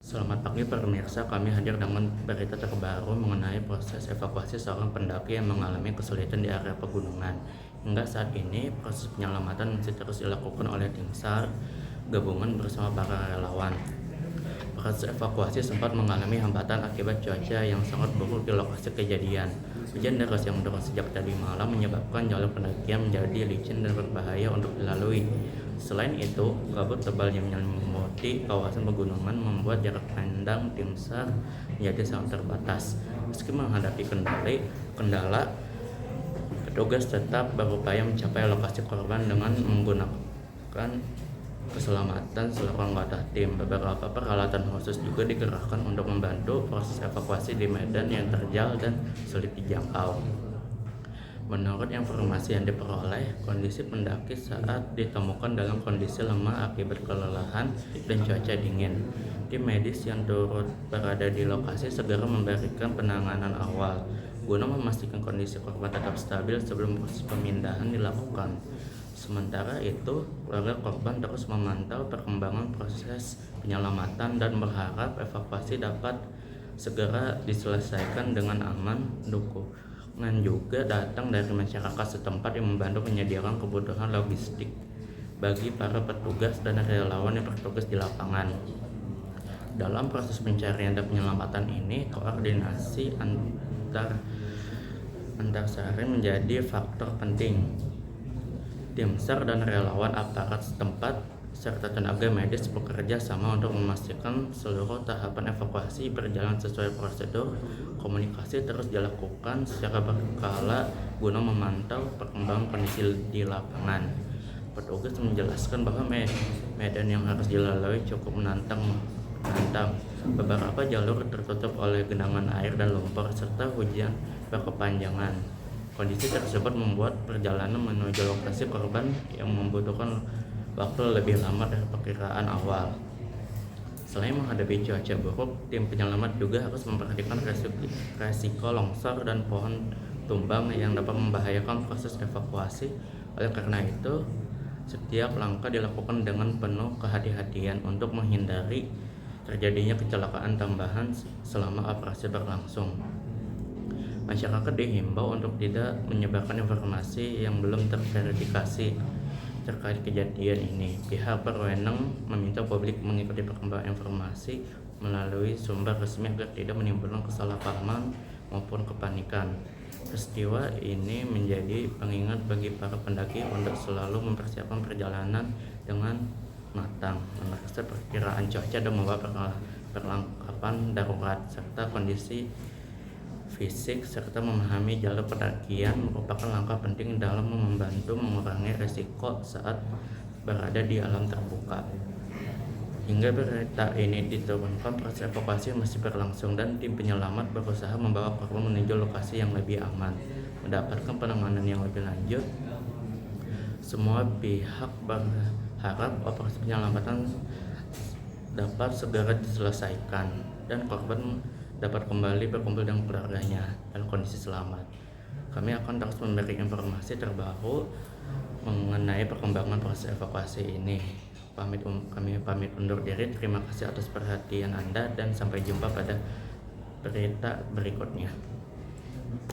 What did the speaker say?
Selamat pagi pemirsa, kami hadir dengan berita terbaru mengenai proses evakuasi seorang pendaki yang mengalami kesulitan di area pegunungan. Hingga saat ini, proses penyelamatan masih terus dilakukan oleh tim SAR gabungan bersama para relawan. Proses evakuasi sempat mengalami hambatan akibat cuaca yang sangat buruk di lokasi kejadian. Hujan deras yang deras sejak tadi malam menyebabkan jalur pendakian menjadi licin dan berbahaya untuk dilalui. Selain itu, kabut tebal yang menyelimuti kawasan pegunungan membuat jarak pandang tim SAR menjadi sangat terbatas. Meski menghadapi kendala, petugas tetap berupaya mencapai lokasi korban dengan menggunakan keselamatan seluruh anggota tim. Beberapa peralatan khusus juga dikerahkan untuk membantu proses evakuasi di medan yang terjal dan sulit dijangkau. Menurut informasi yang diperoleh, kondisi pendaki saat ditemukan dalam kondisi lemah akibat kelelahan dan cuaca dingin. Tim medis yang turut berada di lokasi segera memberikan penanganan awal guna memastikan kondisi korban tetap stabil sebelum proses pemindahan dilakukan. Sementara itu, keluarga korban terus memantau perkembangan proses penyelamatan dan berharap evakuasi dapat segera diselesaikan dengan aman. Dukungan juga datang dari masyarakat setempat yang membantu menyediakan kebutuhan logistik bagi para petugas dan relawan yang bertugas di lapangan. Dalam proses pencarian dan penyelamatan ini, koordinasi antar sehari menjadi faktor penting. Tim SAR dan relawan aparat setempat serta tenaga medis bekerja sama untuk memastikan seluruh tahapan evakuasi berjalan sesuai prosedur. Komunikasi terus dilakukan secara berkala guna memantau perkembangan kondisi di lapangan. Petugas menjelaskan bahwa medan yang harus dilalui cukup menantang. Beberapa jalur tertutup oleh genangan air dan lumpur serta hujan berkepanjangan. Kondisi tersebut membuat perjalanan menuju lokasi korban yang membutuhkan waktu lebih lama dari perkiraan awal. Selain menghadapi cuaca buruk, tim penyelamat juga harus memperhatikan resiko longsor dan pohon tumbang yang dapat membahayakan proses evakuasi. Oleh karena itu, setiap langkah dilakukan dengan penuh kehati-hatian untuk menghindari terjadinya kecelakaan tambahan selama operasi berlangsung. Masyarakat dihimbau untuk tidak menyebarkan informasi yang belum terverifikasi terkait kejadian ini. Pihak berwenang meminta publik mengikuti perkembangan informasi melalui sumber resmi agar tidak menimbulkan kesalahpahaman maupun kepanikan. Peristiwa ini menjadi pengingat bagi para pendaki untuk selalu mempersiapkan perjalanan dengan matang, memeriksa perkiraan cuaca dan membawa perlengkapan darurat serta kondisi fisik serta memahami jalur pendakian merupakan langkah penting dalam membantu mengurangi risiko saat berada di alam terbuka. Hingga berita ini diturunkan, proses evakuasi masih berlangsung dan tim penyelamat berusaha membawa korban menuju lokasi yang lebih aman. Mendapatkan penanganan yang lebih lanjut, semua pihak berharap operasi penyelamatan dapat segera diselesaikan dan korban dapat kembali berkumpul dengan keluarganya dalam kondisi selamat. Kami akan terus memberi informasi terbaru mengenai perkembangan proses evakuasi ini. Kami pamit undur diri. Terima kasih atas perhatian Anda dan sampai jumpa pada berita berikutnya.